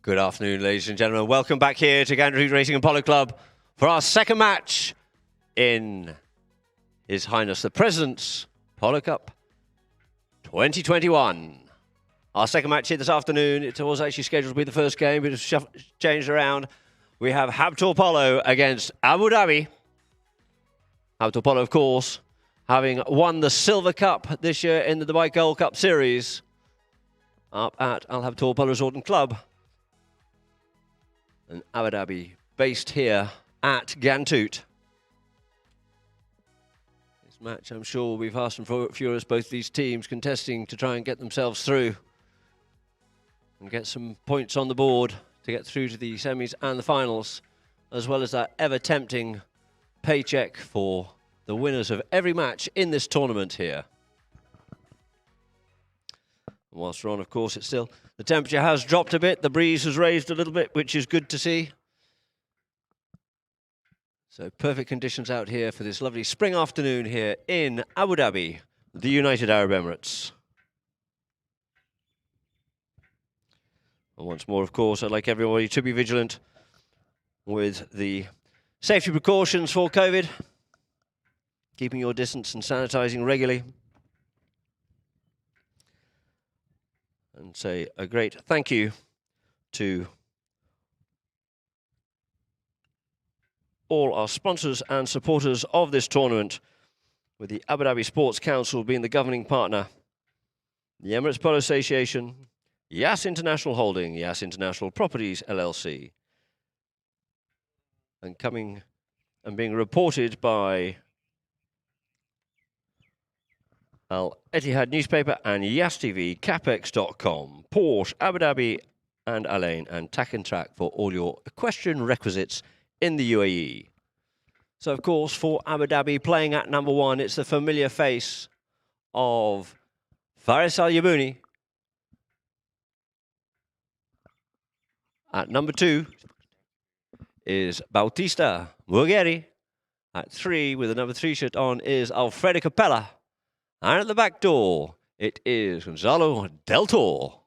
Good afternoon, ladies and gentlemen. Welcome back here to Gandry Racing and Polo Club for our second match in His Highness the President's Polo Cup 2021. Our second match here this afternoon, it was actually scheduled to be the first game, but it's changed around. We have Habtoor Polo against Abu Dhabi. Habtoor Polo, of course, having won the Silver Cup this year in the Dubai Gold Cup Series up at Al Habtoor Polo Resort and Club. And Abu Dhabi based here at Gantoot. This match, I'm sure, will be fast and furious. Both these teams contesting to try and get themselves through and get some points on the board to get through to the semis and the finals, as well as that ever-tempting paycheck for the winners of every match in this tournament here. Whilst we're on, of course, the temperature has dropped a bit. The breeze has raised a little bit, which is good to see. So perfect conditions out here for this lovely spring afternoon here in Abu Dhabi, the United Arab Emirates. And once more, of course, I'd like everybody to be vigilant with the safety precautions for COVID, keeping your distance and sanitizing regularly. And say a great thank you to all our sponsors and supporters of this tournament, with the Abu Dhabi Sports Council being the governing partner, the Emirates Polo Association, Yas International Holding, Yas International Properties LLC, and coming and being reported by Al Etihad newspaper and Yas TV, Capex.com, Porsche, Abu Dhabi and Alain, and Tack and Track for all your equestrian requisites in the UAE. So, of course, for Abu Dhabi, playing at number 1, it's the familiar face of Faris Al Yabouni. At number 2 is Bautista Mugheri. At 3, with the number 3 shirt on, is Alfredo Capella. And at the back door, it is Gonzalo Del Toro.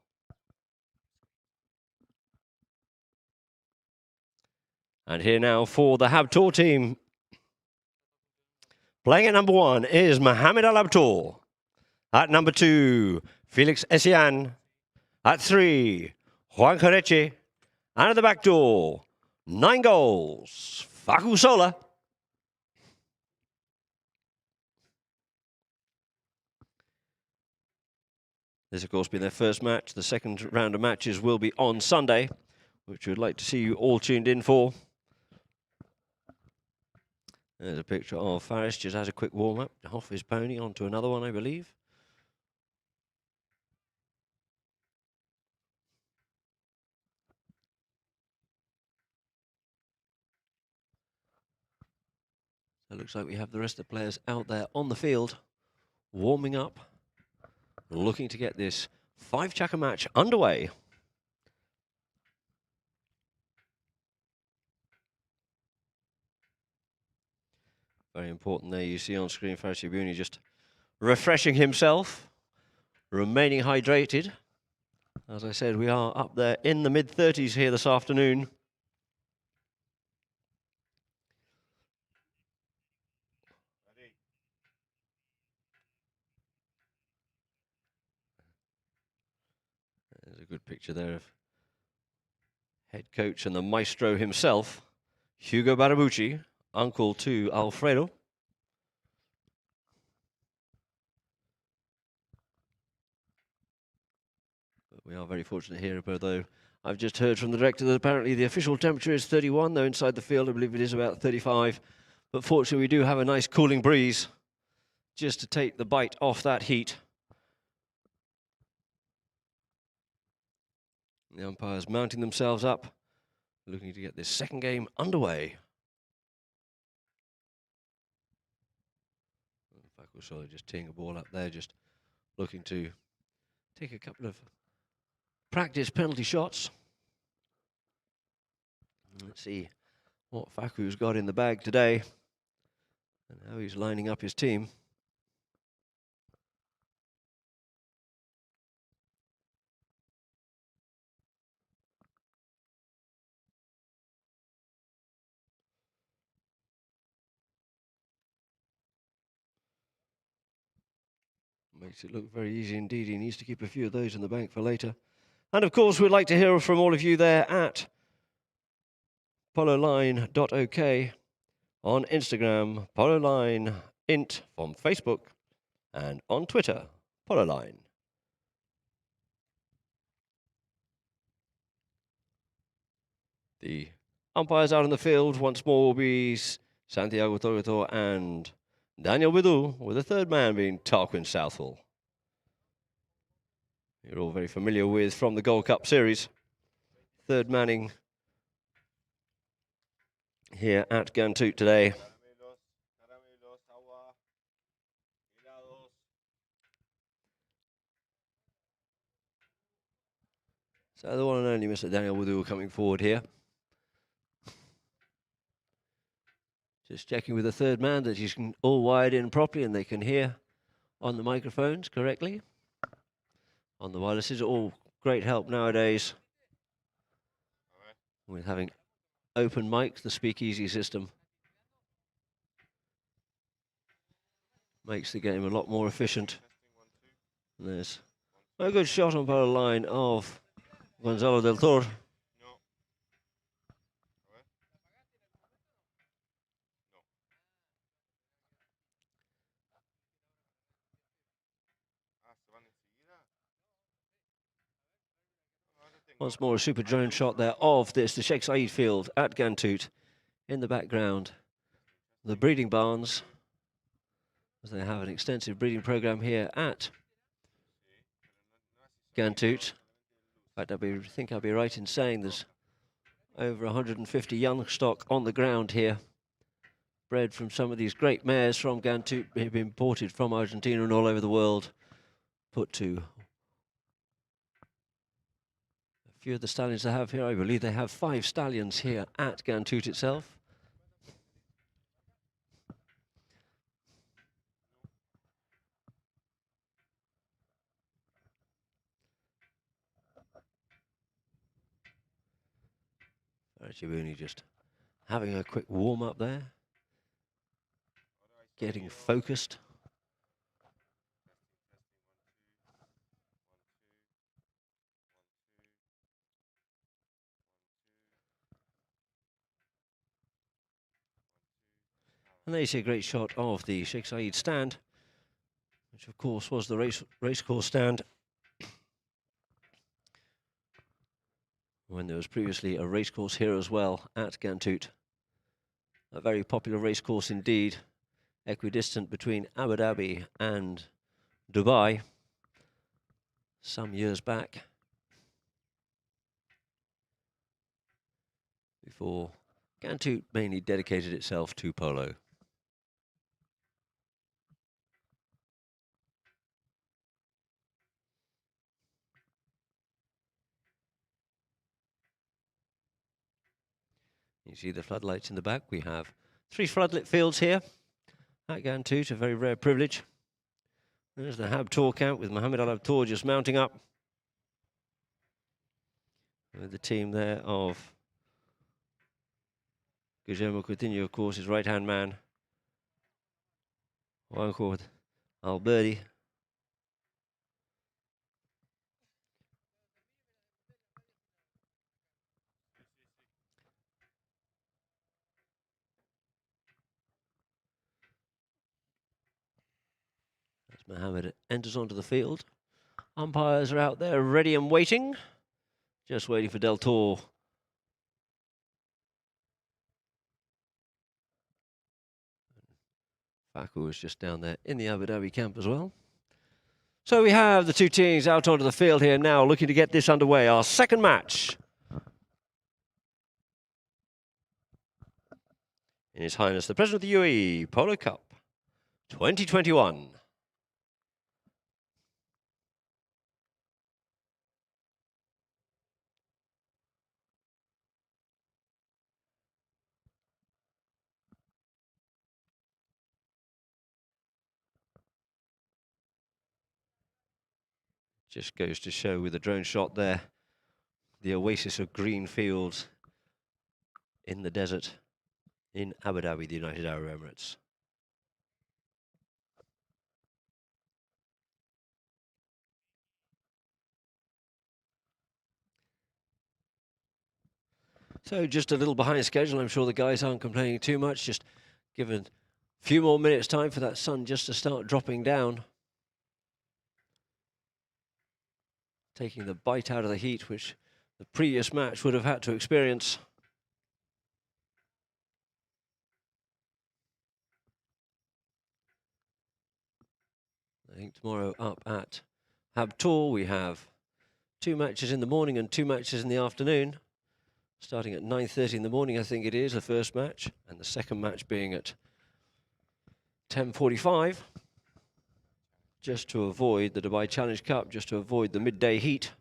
And here now for the Habtoor team. Playing at number 1 is Mohamed Al Habtoor. At number 2, Felix Essian. At 3, Juan Careche. And at the back door, 9 goals, Facu Sola. This, of course, being their first match. The second round of matches will be on Sunday, which we'd like to see you all tuned in for. There's a picture of Faris, just has a quick warm-up off his pony onto another one, I believe. It looks like we have the rest of the players out there on the field, warming up, looking to get this 5-chakra match underway. Very important there, you see on screen Faris Yabouni just refreshing himself, remaining hydrated. As I said, we are up there in the mid-30s here this afternoon. There's a good picture there of head coach and the maestro himself, Hugo Barabucci, uncle to Alfredo. But we are very fortunate here, although I've just heard from the director that apparently the official temperature is 31, though inside the field I believe it is about 35. But fortunately we do have a nice cooling breeze just to take the bite off that heat. The umpires mounting themselves up, looking to get this second game underway. Facu just teeing a ball up there, just looking to take a couple of practice penalty shots. Let's see what Facu's got in the bag today and how he's lining up his team. Makes it look very easy indeed. He needs to keep a few of those in the bank for later. And of course, we'd like to hear from all of you there at pololine.ok on Instagram, pololine int from Facebook, and on Twitter, pololine. The umpires out in the field once more will be Santiago Torretor and Daniel Bidu, with the third man being Tarquin Southall. You're all very familiar with from the Gold Cup series. Third manning here at Gantoot today. So the one and only Mr. Daniel Bidu coming forward here. Just checking with the third man that he's all wired in properly and they can hear on the microphones correctly. On the wireless, all great help nowadays with having open mics. The speakeasy system makes the game a lot more efficient. And there's a good shot on Polo line of Gonzalo del Toro. Once more, a super drone shot there of this, the Sheikh Zayed field at Gantoot. In the background, the breeding barns, as they have an extensive breeding program here at Gantoot. In fact, I think I'll be right in saying there's over 150 young stock on the ground here, bred from some of these great mares from Gantoot, have been imported from Argentina and all over the world, put to a few of the stallions they have here. I believe they have 5 stallions here at Gantoot itself. Chibuni just having a quick warm up there, getting focused. And there you see a great shot of the Sheikh Zayed stand, which of course was the racecourse stand when there was previously a racecourse here as well at Gantoot. A very popular racecourse indeed, equidistant between Abu Dhabi and Dubai some years back, before Gantoot mainly dedicated itself to polo. You see the floodlights in the back. We have 3 floodlit fields here at Gantoot, a very rare privilege. There's the Habtoor camp with Mohammed Al Habtoor just mounting up, with the team there of Guillermo Coutinho, of course, his right-hand man, Juanjo Alberti. As Mohammed enters onto the field, umpires are out there ready and waiting, just waiting for Del Toro. Faku is just down there in the Abu Dhabi camp as well. So we have the 2 teams out onto the field here now, looking to get this underway. Our second match in His Highness the President of the UAE Polo Cup 2021. Just goes to show with the drone shot there, the oasis of green fields in the desert in Abu Dhabi, the United Arab Emirates. So just a little behind schedule. I'm sure the guys aren't complaining too much. Just given a few more minutes time for that sun just to start dropping down. Taking the bite out of the heat, which the previous match would have had to experience. I think tomorrow up at Habtoor we have 2 matches in the morning and 2 matches in the afternoon. Starting at 9:30 in the morning, I think it is, the first match, and the second match being at 10:45. Just to avoid the Dubai Challenge Cup, just to avoid the midday heat.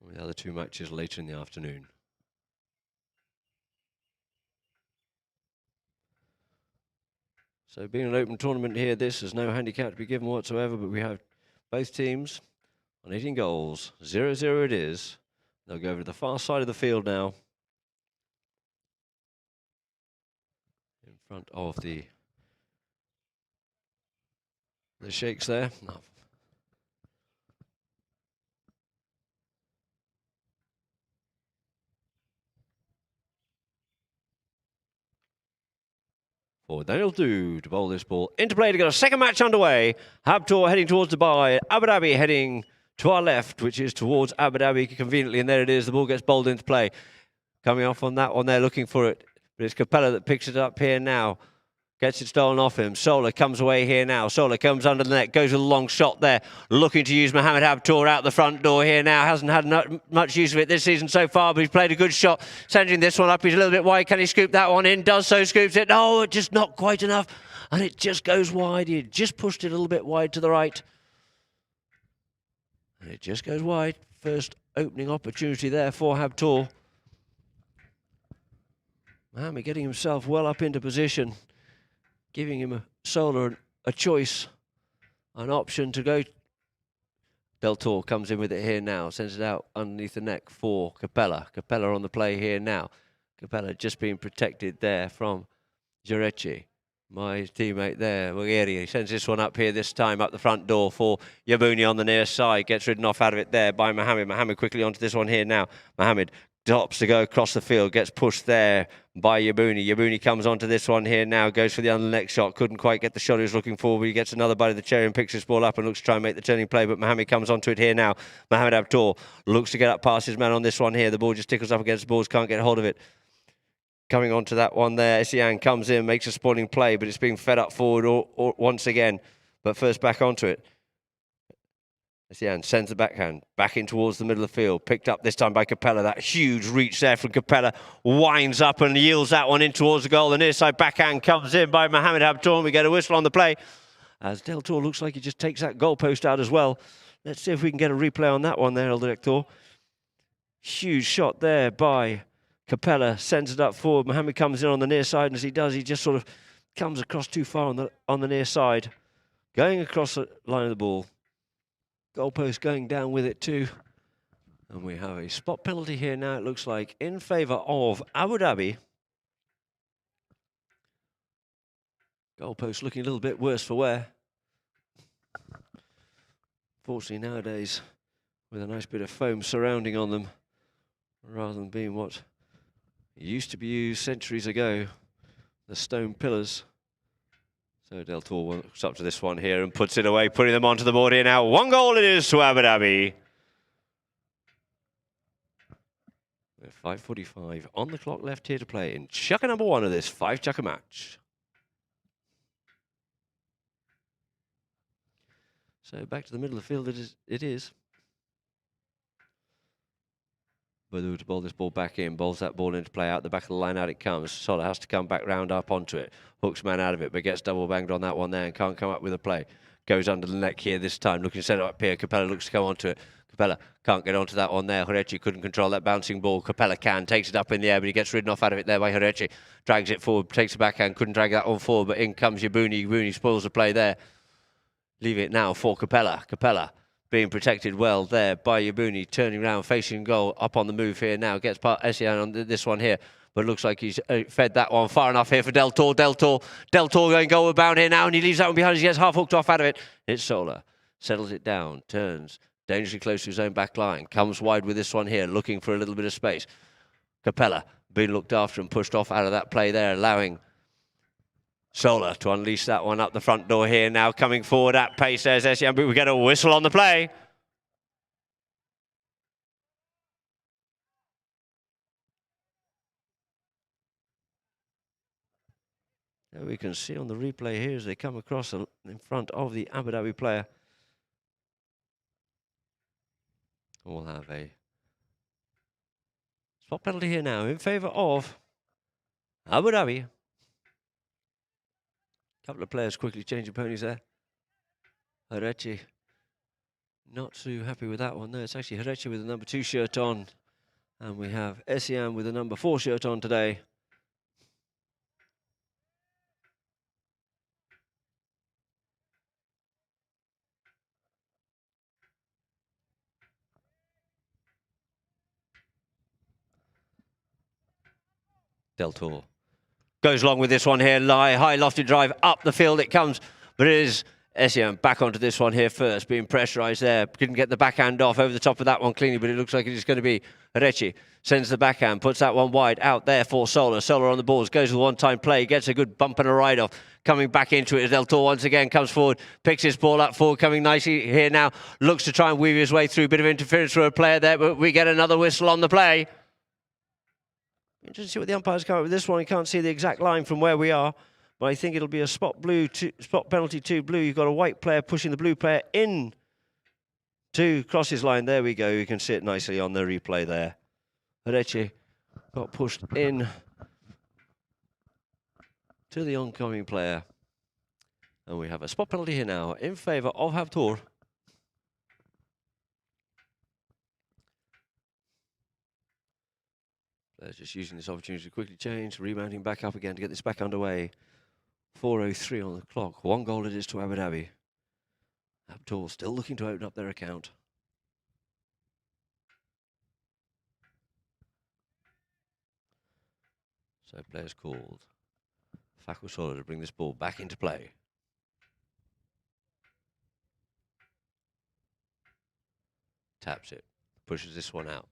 And the other 2 matches later in the afternoon. So being an open tournament here, this is no handicap to be given whatsoever, but we have both teams on 18 goals. 0-0 it is. They'll go over to the far side of the field now. In front of the sheikhs there. No. For Daniel Du to bowl this ball into play to get a second match underway. Habtoor heading towards Dubai. Abu Dhabi heading to our left, which is towards Abu Dhabi conveniently, and there it is. The ball gets bowled into play. Coming off on that one there, looking for it. But it's Capella that picks it up here now. Gets it stolen off him. Solar comes away here now. Solar comes under the net, goes with a long shot there. Looking to use Mohamed Habtoor out the front door here now. Hasn't had much use of it this season so far, but he's played a good shot. Sending this one up. He's a little bit wide. Can he scoop that one in? Does so, scoops it. No, just not quite enough. And it just goes wide. He just pushed it a little bit wide to the right. And it just goes wide. First opening opportunity there for Habtoor. Mohamed getting himself well up into position, giving him Solar a choice, an option to go. Deltor comes in with it here now, sends it out underneath the neck for Capella. Capella on the play here now. Capella just being protected there from Giretti. My teammate there, Mugheri, sends this one up here this time, up the front door for Yabuni on the near side. Gets ridden off out of it there by Mohamed. Mohamed quickly onto this one here now. Mohamed stops to go across the field, gets pushed there by Yabuni. Yabuni comes onto this one here now, goes for the under-neck shot. Couldn't quite get the shot he was looking for, but he gets another bite of the cherry and picks this ball up and looks to try and make the turning play, but Mohamed comes onto it here now. Mohamed Habtoor looks to get up past his man on this one here. The ball just tickles up against the balls, can't get hold of it. Coming onto that one there, Esian comes in, makes a spoiling play, but it's being fed up forward once again. But first back onto it. Esian sends the backhand back in towards the middle of the field. Picked up this time by Capella. That huge reach there from Capella. Winds up and yields that one in towards the goal. The near side backhand comes in by Mohamed Habtoor, and we get a whistle on the play. As Deltor looks like he just takes that goalpost out as well. Let's see if we can get a replay on that one there, El Director. Huge shot there by Capella, sends it up forward. Mohamed comes in on the near side, and as he does, he just sort of comes across too far on the near side. Going across the line of the ball. Goalpost going down with it too. And we have a spot penalty here now, it looks like, in favour of Abu Dhabi. Goalpost looking a little bit worse for wear. Fortunately nowadays, with a nice bit of foam surrounding on them, rather than being what used to be used centuries ago, the stone pillars. So Deltor walks up to this one here and puts it away, putting them onto the board here now. 1 goal it is to Abu Dhabi. 5:45 on the clock left here to play in chukker number 1 of this 5-chukker match. So back to the middle of the field it is. Badu to bowl this ball back in, bowls that ball into play, out the back of the line, out it comes. Solar has to come back round up onto it. Hooks man out of it, but gets double banged on that one there and can't come up with a play. Goes under the neck here this time, looking to set it up here. Capella looks to come onto it. Capella can't get onto that one there. Horechi couldn't control that bouncing ball. Capella can, takes it up in the air, but he gets ridden off out of it there by Horechi. Drags it forward, takes it backhand, couldn't drag that one forward, but in comes Yabuni. Yabuni spoils the play there. Leave it now for Capella. Capella being protected well there by Yabuni, turning around, facing goal, up on the move here now. Gets part Esian on this one here, but looks like he's fed that one far enough here for Deltor. Deltor going goal bound here now, and he leaves that one behind as he gets half hooked off out of it. It's Solar. Settles it down, turns dangerously close to his own back line. Comes wide with this one here, looking for a little bit of space. Capella being looked after and pushed off out of that play there, allowing Sola to unleash that one up the front door here. Now coming forward at pace, there's Essiam, but we get a whistle on the play. Now we can see on the replay here as they come across in front of the Abu Dhabi player. We'll have a spot penalty here now in favour of Abu Dhabi. Couple of players quickly changing ponies there. Harechi not too happy with that one. No, it's actually Harechi with the number 2 shirt on. And we have Essiam with the number 4 shirt on today. Deltour goes along with this one here. High lofted drive up the field it comes, but it is Essiam back onto this one here first, being pressurised there. Didn't get the backhand off over the top of that one cleanly, but it looks like it is going to be Harechi. Sends the backhand, puts that one wide out there for Sola. Sola on the balls, goes with one-time play, gets a good bump and a ride off. Coming back into it, Deltour once again comes forward, picks his ball up forward, coming nicely here now. Looks to try and weave his way through. Bit of interference for a player there, but we get another whistle on the play. Interesting to see what the umpires come up with this one. You can't see the exact line from where we are, but I think it'll be a spot penalty to blue. You've got a white player pushing the blue player in to cross his line. There we go. You can see it nicely on the replay there. Harechi got pushed in to the oncoming player. And we have a spot penalty here now in favour of Habtoor. Players just using this opportunity to quickly change, rebounding back up again to get this back underway. 4:03 on the clock. 1 goal it is to Abu Dhabi. Habtoor still looking to open up their account. So players called. Fakou Sola to bring this ball back into play. Taps it, pushes this one out.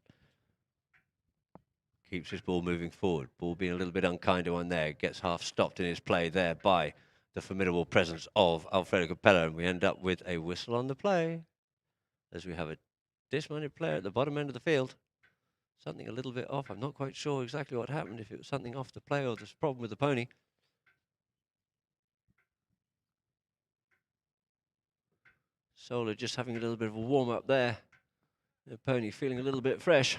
Keeps his ball moving forward. Ball being a little bit unkind to one there. Gets half stopped in his play there by the formidable presence of Alfredo Capella. And we end up with a whistle on the play as we have a dismounted player at the bottom end of the field. Something a little bit off. I'm not quite sure exactly what happened, if it was something off the play or there's a problem with the pony. Sola just having a little bit of a warm-up there. The pony feeling a little bit fresh.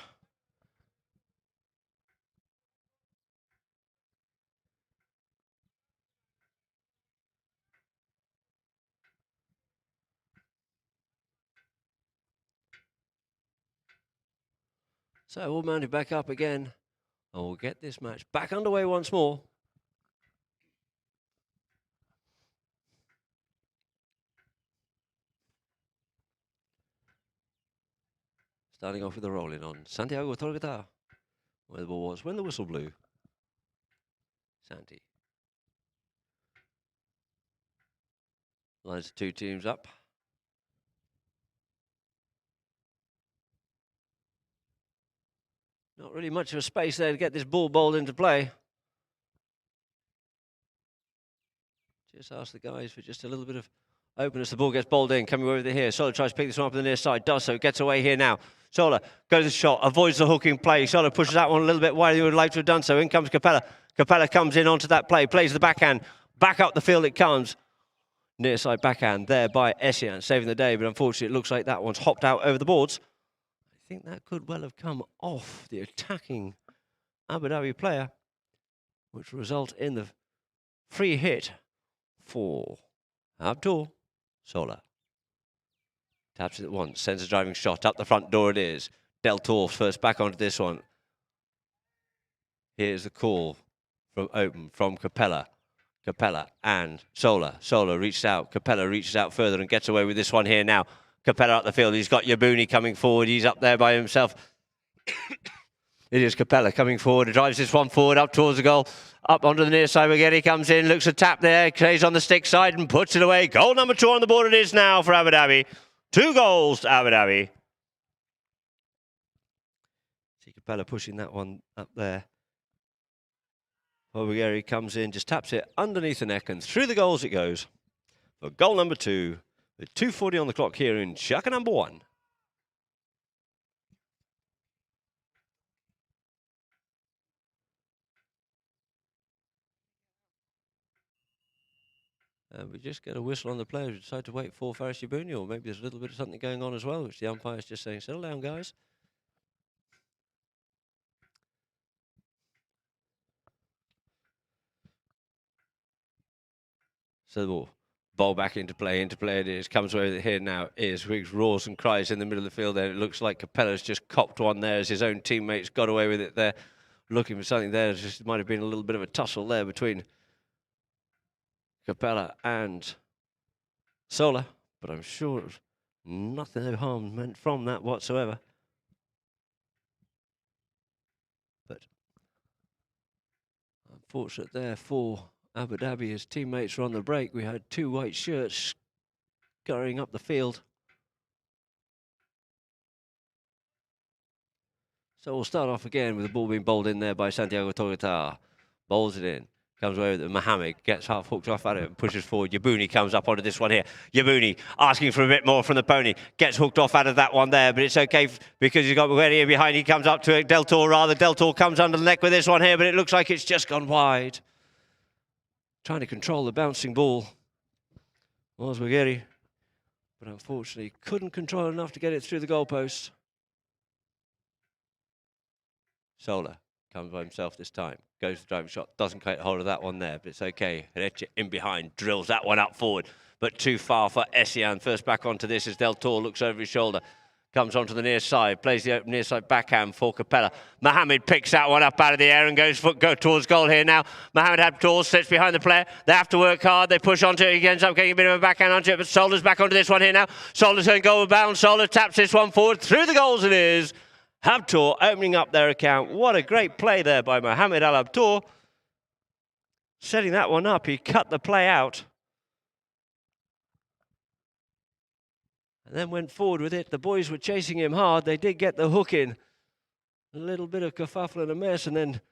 So we'll mount it back up again, and we'll get this match back underway once more. Starting off with the rolling on Santiago Torgata, where the ball was when the whistle blew. Santi. Lines the 2 teams up. Not really much of a space there to get this ball bowled into play. Just ask the guys for just a little bit of openness. The ball gets bowled in, coming over here. Sola tries to pick this one up on the near side, does so, gets away here now. Sola goes the shot, avoids the hooking play. Sola pushes that one a little bit wider than he would like to have done so. In comes Capella. Capella comes in onto that play, plays the backhand. Back up the field it comes. Near side backhand there by Essiam, saving the day, but unfortunately it looks like that one's hopped out over the boards. I think that could well have come off the attacking Abu Dhabi player, which will result in the free hit for Habtoor. Sola taps it at once, sends a driving shot up the front door. It is Deltour first back onto this one. Here's the call from open from Capella. Capella and Sola. Sola reaches out. Capella reaches out further and gets away with this one here now. Capella up the field. He's got Yabuni coming forward. He's up there by himself. It is Capella coming forward. He drives this one forward up towards the goal. Up onto the near side again. He comes in, looks a tap there. Stays on the stick side and puts it away. Goal number 2 on the board it is now for Abu Dhabi. 2 goals to Abu Dhabi. See Capella pushing that one up there. Bulgari comes in, just taps it underneath the neck, and through the goals it goes. For goal number 2, with 2:40 on the clock here in Shaka number 1. And we just get a whistle on the players. We decide to wait for Faris Yabuni, or maybe there's a little bit of something going on as well, which the umpire's just saying, settle down, guys. So the ball back into play it is, comes away with it here now, is Riggs roars and cries in the middle of the field there. It looks like Capella's just copped one there as his own teammates got away with it there. Looking for something there, just might have been a little bit of a tussle there between Capella and Sola, but I'm sure nothing of harm meant from that whatsoever. But unfortunate there for Abu Dhabi, his teammates were on the break. We had 2 white shirts scurrying up the field. So we'll start off again with the ball being bowled in there by Santiago Togota. Bowls it in. Comes away with it. Mohammed gets half hooked off at it and pushes forward. Yabuni comes up onto this one here. Yabuni asking for a bit more from the pony. Gets hooked off out of that one there, but it's okay because he's got Mugheri in behind. He comes up to it. Del Toro rather. Del Toro comes under the neck with this one here, but it looks like it's just gone wide. Trying to control the bouncing ball was Mugheri, but unfortunately couldn't control it enough to get it through the goalpost. Sola comes by himself this time. Goes for the driving shot. Doesn't quite hold of that one there, but it's okay. Hereche in behind. Drills that one up forward, but too far for Essien. First back onto this as Del Toro looks over his shoulder. Comes onto the near side. Plays the open near side backhand for Capella. Mohammed picks that one up out of the air and goes towards goal here now. Mohammed Habtoor sits behind the player. They have to work hard. They push onto it. He ends up getting a bit of a backhand onto it, but Sola's back onto this one here now. Sola's going goal bound. Sola taps this one forward. Through the goals it is. Habtoor opening up their account. What a great play there by Mohammed Al Habtoor. Setting that one up. He cut the play out. And then went forward with it. The boys were chasing him hard. They did get the hook in. A little bit of kerfuffle and a mess. And then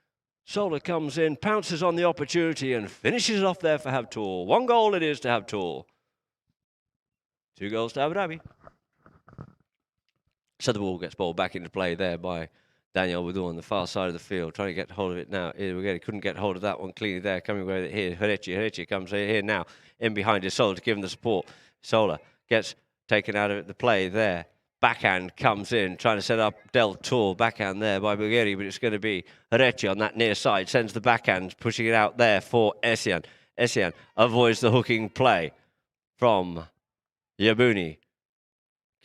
Sola comes in, pounces on the opportunity and finishes it off there for Habtoor. 1 goal it is to Habtoor. 2 goals to Abu Dhabi. So the ball gets bowled back into play there by Daniel Wadu on the far side of the field, trying to get hold of it now. He couldn't get hold of that one cleanly there, coming away with it here. Hereche comes here now, in behind his Sola to give him the support. Sola gets taken out of the play there. Backhand comes in, trying to set up Del Toro. Backhand there by Bulgari, but it's going to be Hereche on that near side. Sends the backhand, pushing it out there for Essien. Essien avoids the hooking play from Yabuni.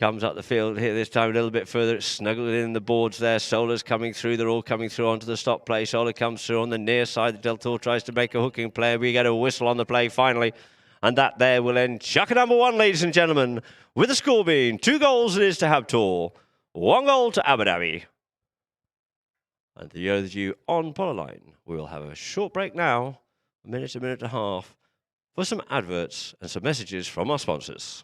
Comes up the field here this time a little bit further. It's snuggled in the boards there. Sola's coming through. They're all coming through onto the stop play. Sola comes through on the near side. Del Toro tries to make a hooking play. We get a whistle on the play finally. And that there will end Shaka number 1, ladies and gentlemen, with the score being 2 goals it is to Habtoor, 1 goal to Abu Dhabi. And for those of you on Polo Line, we will have a short break now, a minute and a half, for some adverts and some messages from our sponsors.